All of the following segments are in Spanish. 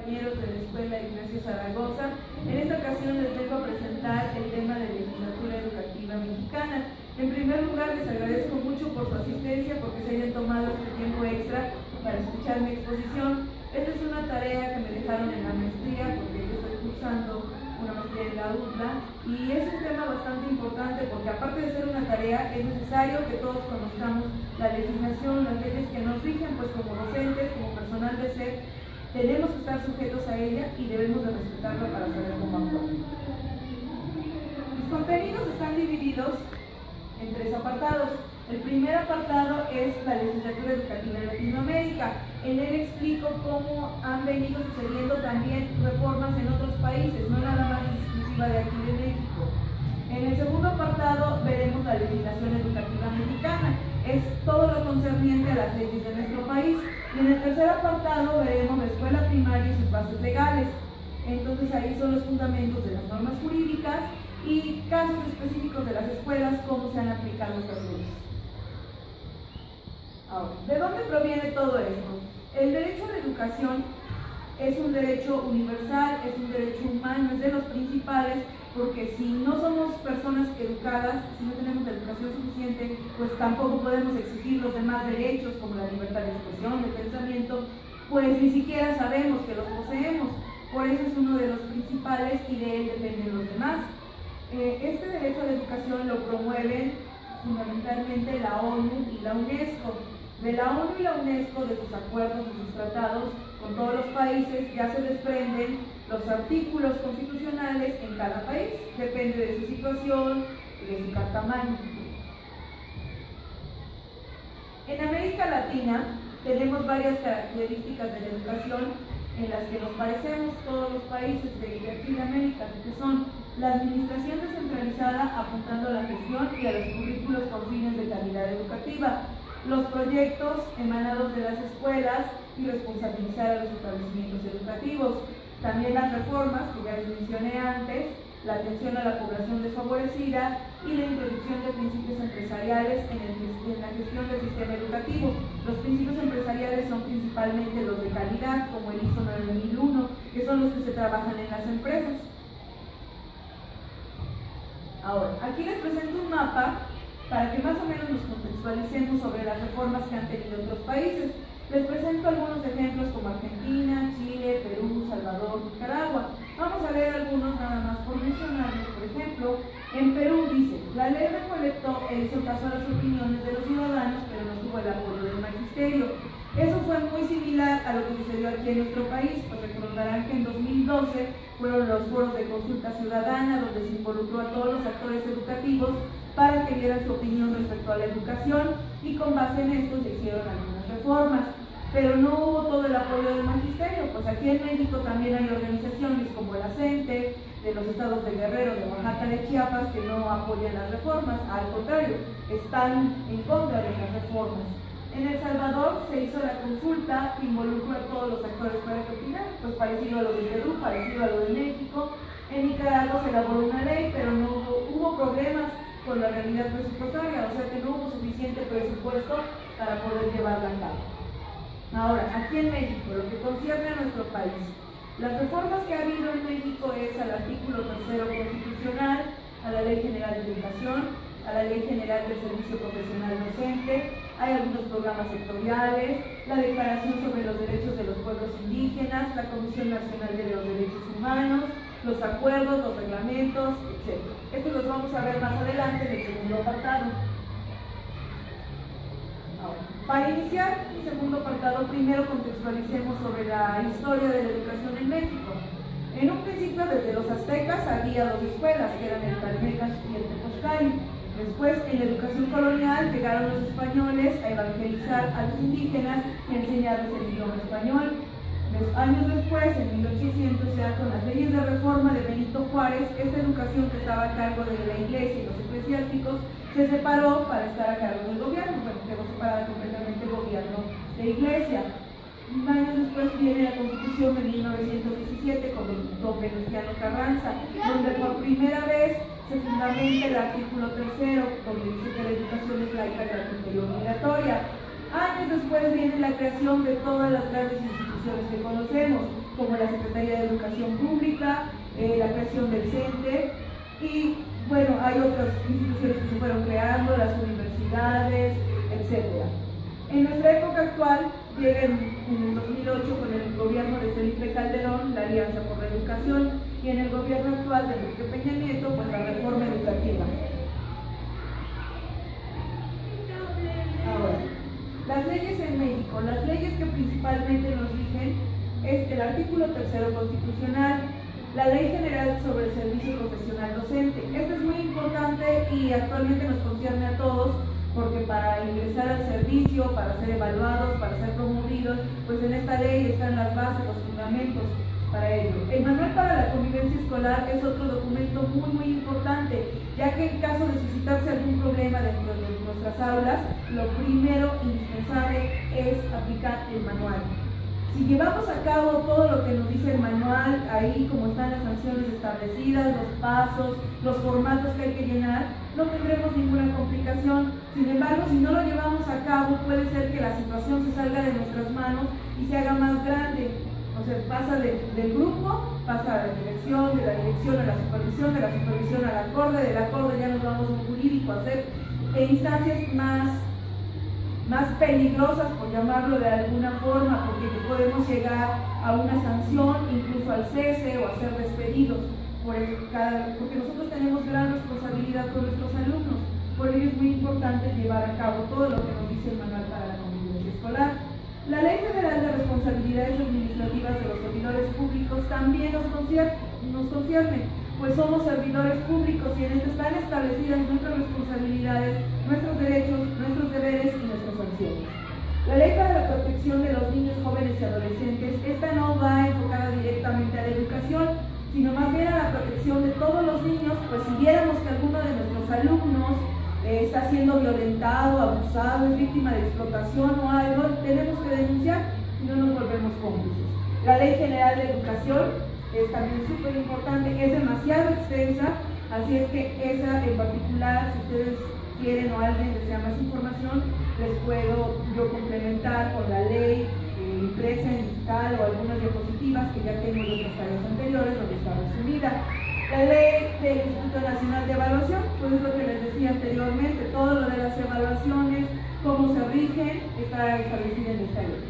Compañeros de la Escuela Ignacio Zaragoza, en esta ocasión les vengo a presentar el tema de legislatura educativa mexicana. En primer lugar, les agradezco mucho por su asistencia, porque se hayan tomado este tiempo extra para escuchar mi exposición. Esta es una tarea que me dejaron en la maestría, porque yo estoy cursando una maestría en la UDLA, y es un tema bastante importante porque, aparte de ser una tarea, es necesario que todos conozcamos la legislación, las leyes que nos rigen, pues como docentes, como personal de SEP, tenemos que estar sujetos a ella y debemos de respetarla para saber cómo actuar. Los contenidos están divididos en tres apartados. El primer apartado es la legislatura educativa en Latinoamérica. En él explico cómo han venido sucediendo también reformas en otros países, no nada más exclusiva de aquí de México. En el segundo apartado veremos la legislación educativa mexicana, es todo lo concerniente a las leyes de nuestro país. Y en el tercer apartado veremos la escuela primaria y sus bases legales. Entonces ahí son los fundamentos de las normas jurídicas y casos específicos de las escuelas, cómo se han aplicado estas leyes. Ahora, ¿de dónde proviene todo esto? El derecho a la educación es un derecho universal, es un derecho humano, es de los principales, porque si no somos personas educadas, si no tenemos la educación suficiente, pues tampoco podemos exigir los demás derechos, como la libertad de expresión, de pensamiento, pues ni siquiera sabemos que los poseemos. Por eso es uno de los principales y de él dependen los demás. Este derecho a la educación lo promueven fundamentalmente la ONU y la UNESCO. De la ONU y la UNESCO, de sus acuerdos, de sus tratados con todos los países, ya se desprenden los artículos constitucionales en cada país, depende de su situación y de su tamaño. En América Latina tenemos varias características de la educación en las que nos parecemos todos los países de aquí de América, que son la administración descentralizada apuntando a la gestión y a los currículos con fines de calidad educativa, los proyectos emanados de las escuelas y responsabilizar a los establecimientos educativos, también las reformas que ya les mencioné antes, la atención a la población desfavorecida y la introducción de principios empresariales en la gestión del sistema educativo. Los principios empresariales son principalmente los de calidad, como el ISO 9001, que son los que se trabajan en las empresas. Ahora, aquí les presento un mapa para que más o menos nos contextualicemos sobre las reformas que han tenido otros países. Les presento algunos ejemplos como Argentina, Chile, Perú, Salvador, Nicaragua. Vamos a leer algunos nada más por mencionarlos. Por ejemplo, en Perú dice: la ley recolectó e hizo caso a las opiniones de los ciudadanos, pero no tuvo el apoyo del magisterio. Eso fue muy similar a lo que sucedió aquí en nuestro país, pues recordarán que en 2012 fueron los foros de consulta ciudadana, donde se involucró a todos los actores educativos para que dieran su opinión respecto a la educación, y con base en esto se hicieron algunas reformas. Pero no hubo todo el apoyo del magisterio, pues aquí en México también hay organizaciones como la CENTE, de los estados de Guerrero, de Oaxaca, de Chiapas, que no apoyan las reformas, al contrario, están en contra de las reformas. En El Salvador se hizo la consulta que involucró a todos los actores para que opinaran, pues parecido a lo de Perú, parecido a lo de México. En Nicaragua se elaboró una ley, pero no hubo problemas con la realidad presupuestaria, o sea que no hubo suficiente presupuesto para poder llevarla a cabo. Ahora, aquí en México, lo que concierne a nuestro país, las reformas que ha habido en México es al artículo 3º constitucional, a la Ley General de Educación, a la Ley General del Servicio Profesional Docente, hay algunos programas sectoriales, la Declaración sobre los Derechos de los Pueblos Indígenas, la Comisión Nacional de los Derechos Humanos, los acuerdos, los reglamentos, etc. Estos los vamos a ver más adelante en el segundo apartado. Ahora, para iniciar el segundo apartado, primero contextualicemos sobre la historia de la educación en México. En un principio, desde los aztecas había dos escuelas, que eran el Calmecas y el Tepoztlán. Después, en la educación colonial, llegaron los españoles a evangelizar a los indígenas y a enseñarles el idioma español. Años después, en 1800, ya con las leyes de reforma de Benito Juárez, esta educación que estaba a cargo de la iglesia y los eclesiásticos se separó para estar a cargo del gobierno, bueno, quedó separada completamente el gobierno de iglesia. Años después viene la Constitución de 1917 con don Venustiano Carranza, donde por primera vez se fundamenta el artículo 3º, donde dice que la educación es laica, gratuita y obligatoria. Años después viene la creación de todas las grandes instituciones que conocemos, como la Secretaría de Educación Pública, la creación del CENTE, y bueno, hay otras instituciones que se fueron creando, las universidades, etc. En nuestra época actual, llega en el 2008 con el gobierno de Felipe Calderón, la Alianza por la Educación, y en el gobierno actual de Enrique Peña Nieto, pues la reforma educativa. Ahora, las leyes en México, las leyes que principalmente nos rigen es el artículo 3º constitucional, la Ley General sobre el Servicio Profesional Docente. Esto es muy importante y actualmente nos concierne a todos, porque para ingresar al servicio, para ser evaluados, para ser promovidos, pues en esta ley están las bases, los fundamentos para ello. El Manual para la Convivencia Escolar es otro documento muy importante, ya que en caso de suscitarse algún problema dentro de nuestras aulas, lo primero indispensable es aplicar el manual. Si llevamos a cabo todo lo que nos dice el manual, ahí como están las sanciones establecidas, los pasos, los formatos que hay que llenar, no tendremos ninguna complicación. Sin embargo, si no lo llevamos a cabo, puede ser que la situación se salga de nuestras manos y se haga más grande. O sea, pasa del grupo, pasa a la dirección, de la dirección a la supervisión, de la supervisión al acorde, del acorde ya nos vamos a un jurídico, a hacer instancias más peligrosas, por llamarlo de alguna forma, porque podemos llegar a una sanción, incluso al cese o a ser despedidos, porque nosotros tenemos gran responsabilidad con nuestros alumnos. Por ello es muy importante llevar a cabo todo lo que nos dice el Manual para la Convivencia Escolar. La Ley Federal de Responsabilidades Administrativas de los Servidores Públicos también nos concierne, pues somos servidores públicos y en esto están establecidas nuestras responsabilidades, nuestros derechos, nuestros deberes y nuestras sanciones. La Ley para la Protección de los Niños, Jóvenes y Adolescentes, esta no va enfocada directamente a la educación, sino más bien a la protección de todos los niños, pues si viéramos que alguno de nuestros alumnos está siendo violentado, abusado, es víctima de explotación o algo, tenemos que denunciar y no nos volvemos cómplices. La Ley General de Educación es también súper importante, es demasiado extensa, así es que esa en particular, si ustedes quieren o alguien desea más información, les puedo yo complementar con la ley impresa en digital o algunas diapositivas que ya tengo de otras tareas anteriores donde está resumida. La ley del Instituto Nacional de Evaluación, pues es lo que les decía anteriormente, todo lo de las evaluaciones, cómo se rigen, está establecido en esta ley.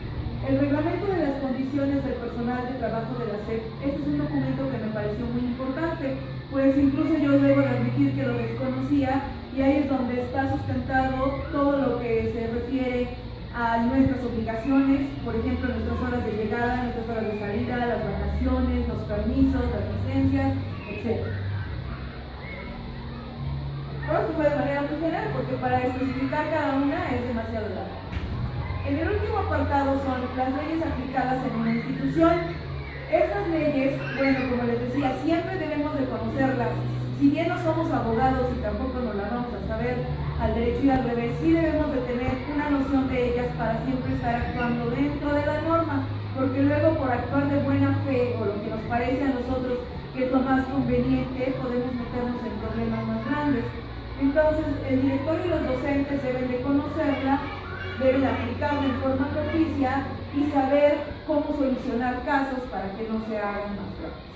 El reglamento de las condiciones del personal de trabajo de la SEP, este es un documento que me pareció muy importante, pues incluso yo debo de admitir que lo desconocía y ahí es donde está sustentado todo lo que se refiere a nuestras obligaciones, por ejemplo, nuestras horas de llegada, nuestras horas de salida, las vacaciones, los permisos, las licencias, etc. Ahora se fue de manera muy general porque para especificar cada una es demasiado largo. En el último apartado son las leyes aplicadas en una institución. Estas leyes, bueno, como les decía, siempre debemos de conocerlas. Si bien no somos abogados y tampoco nos las vamos a saber al derecho y al revés, sí debemos de tener una noción de ellas para siempre estar actuando dentro de la norma, porque luego por actuar de buena fe o lo que nos parece a nosotros que es lo más conveniente, podemos meternos en problemas más grandes. Entonces, el director y los docentes deben de conocerla, deben aplicarla en forma propicia y saber cómo solucionar casos para que no se hagan más graves.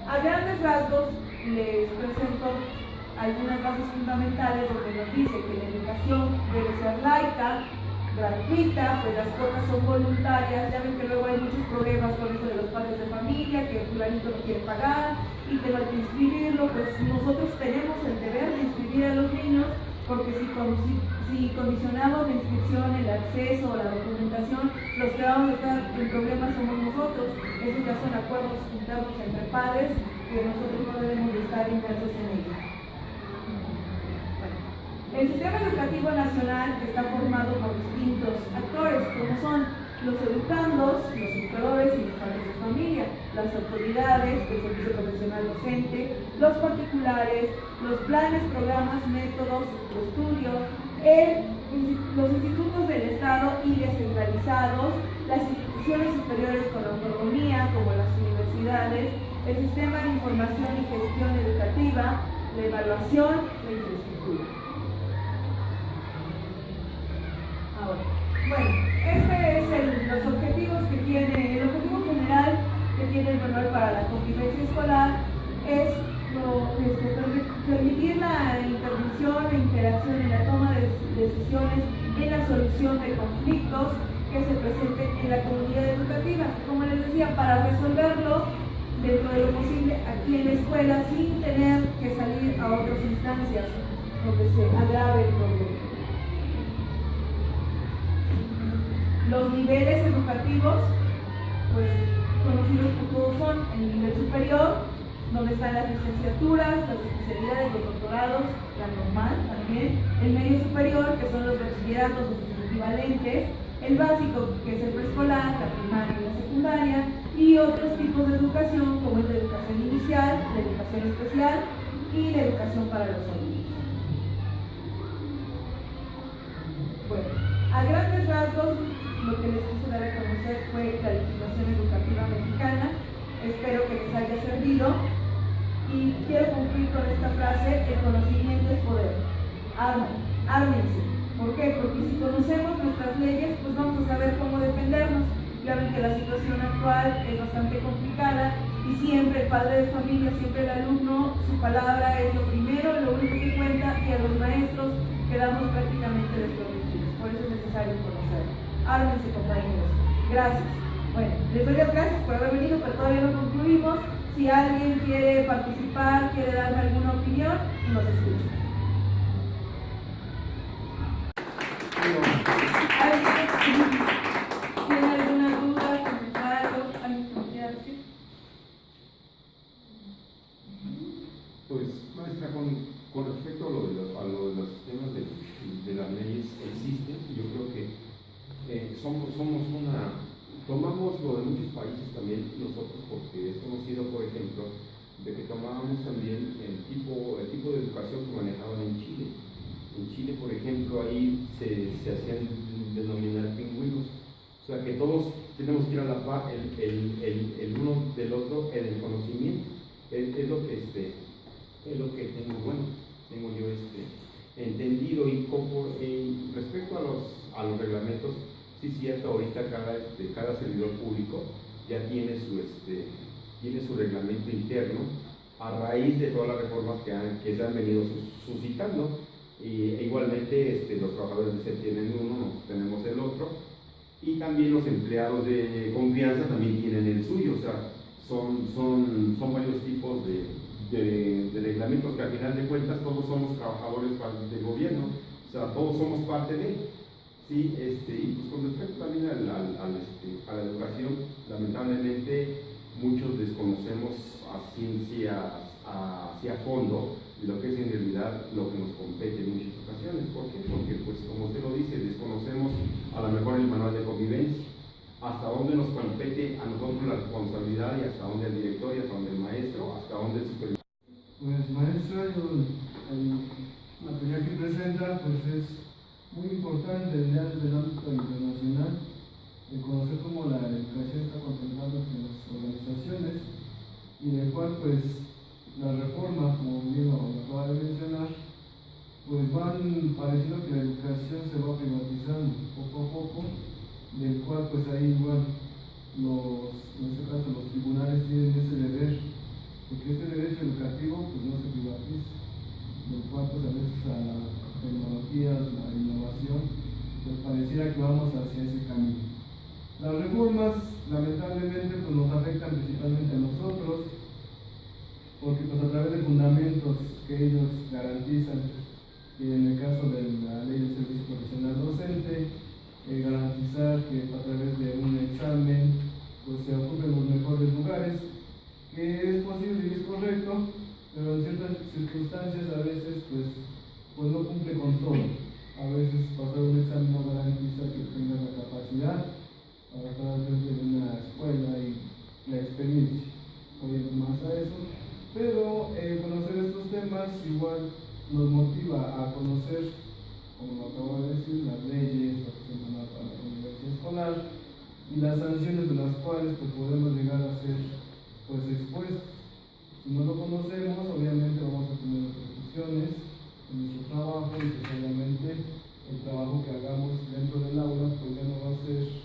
A grandes rasgos les presento algunas bases fundamentales donde nos dice que la educación debe ser laica, gratuita, pues las cuotas son voluntarias. Ya ven que luego hay muchos problemas con eso de los padres de familia, que el fulanito no quiere pagar y que no hay que inscribirlo. Pues nosotros tenemos el deber de inscribir a los niños, porque si condicionamos la inscripción, el acceso o la documentación, los que vamos a estar en problemas somos nosotros. Esos ya son acuerdos internos entre padres que nosotros no debemos de estar inmersos en ellos. El sistema educativo nacional está formado por distintos actores, como son los educandos, los educadores y los padres de familia, las autoridades del servicio profesional docente, los particulares, los planes, programas, métodos de estudio, los institutos del Estado y descentralizados, las instituciones superiores con autonomía, como las universidades, el sistema de información y gestión educativa, la evaluación, la infraestructura. Ahora, bueno, este es la comunidad educativa. Como les decía, para resolverlo dentro de lo posible aquí en la escuela sin tener que salir a otras instancias donde se agrave el problema. Los niveles educativos, pues conocidos por todos, son el nivel superior, donde están las licenciaturas, las especialidades, los doctorados, la normal también, el medio superior, que son los bachilleratos o sus equivalentes, el básico, que es el preescolar, la primaria y la secundaria, y otros tipos de educación, como es la educación inicial, la educación especial y la educación para los adultos. Bueno, a grandes rasgos, lo que les quise dar a conocer fue la legislación educativa mexicana. Espero que les haya servido. Y quiero concluir con esta frase: el conocimiento es poder. Ármense. ¿Por qué? Porque si conocemos nuestras leyes, pues vamos a saber cómo defendernos. Ya ven que la situación actual es bastante complicada y siempre el padre de familia, siempre el alumno, su palabra es lo primero, lo único que cuenta, y a los maestros quedamos prácticamente desprotegidos. Por eso es necesario conocerlo. Ármense, compañeros. Gracias. Bueno, les doy las gracias por haber venido, pero todavía no concluimos. Si alguien quiere participar, quiere darme alguna opinión, nos escucha. ¿Tiene alguna duda, comentario, algo que quiera decir? Pues, maestra, con respecto a lo de los temas de las leyes existen, yo creo que tomamos lo de muchos países también nosotros, porque es conocido, por ejemplo, de que tomábamos también el tipo de educación que manejaban en Chile. En Chile, por ejemplo, ahí se hacían denominar pingüinos, o sea que todos tenemos que ir a la par, el uno del otro en el conocimiento. Es lo que tengo yo entendido. Y respecto a los reglamentos, sí es cierto, ahorita cada servidor público ya tiene su reglamento interno a raíz de todas las reformas que se han venido suscitando. Y igualmente los trabajadores de SEP tienen uno, nosotros tenemos el otro, y también los empleados de confianza también tienen el suyo. O sea, son varios tipos de reglamentos que al final de cuentas todos somos trabajadores del gobierno, o sea, todos somos parte de él. Sí, y pues con respecto también a la educación, lamentablemente muchos desconocemos hacia fondo lo que es en realidad lo que nos compete en muchas ocasiones. ¿Por qué? Porque, pues, como usted lo dice, desconocemos a lo mejor el manual de convivencia, hasta dónde nos compete a nosotros la responsabilidad, y hasta dónde el director, y hasta dónde el maestro, hasta dónde el supervisor. Pues, maestra, el material que presenta pues es muy importante ya desde el ámbito internacional, de conocer cómo la educación está contemplada en las organizaciones, y del cual pues las reformas, como bien lo acaba de mencionar, pues van pareciendo que la educación se va privatizando poco a poco, del cual pues ahí igual en este caso los tribunales tienen ese deber, porque este derecho educativo pues no se privatiza, del cual pues a veces a las tecnologías, la innovación, pues pareciera que vamos hacia ese camino. Las reformas lamentablemente pues nos afectan principalmente a nosotros, porque pues a través de fundamentos que ellos garantizan, y en el caso de la ley del servicio profesional docente, garantizar que a través de un examen pues se ocupen los mejores lugares, que es posible y es correcto, pero en ciertas circunstancias a veces pues no cumple con todo. A veces pasar un examen no garantiza que tengas la capacidad para estar al frente de una escuela y la experiencia. Oye, más a eso. Pero conocer estos temas igual nos motiva a conocer, como lo acabo de decir, las leyes, lo que se llama para la universidad escolar, y las sanciones de las cuales pues podemos llegar a ser pues expuestos. Si no lo conocemos, obviamente vamos a tener repercusiones en nuestro trabajo, y pues obviamente el trabajo que hagamos dentro del aula pues ya no va a ser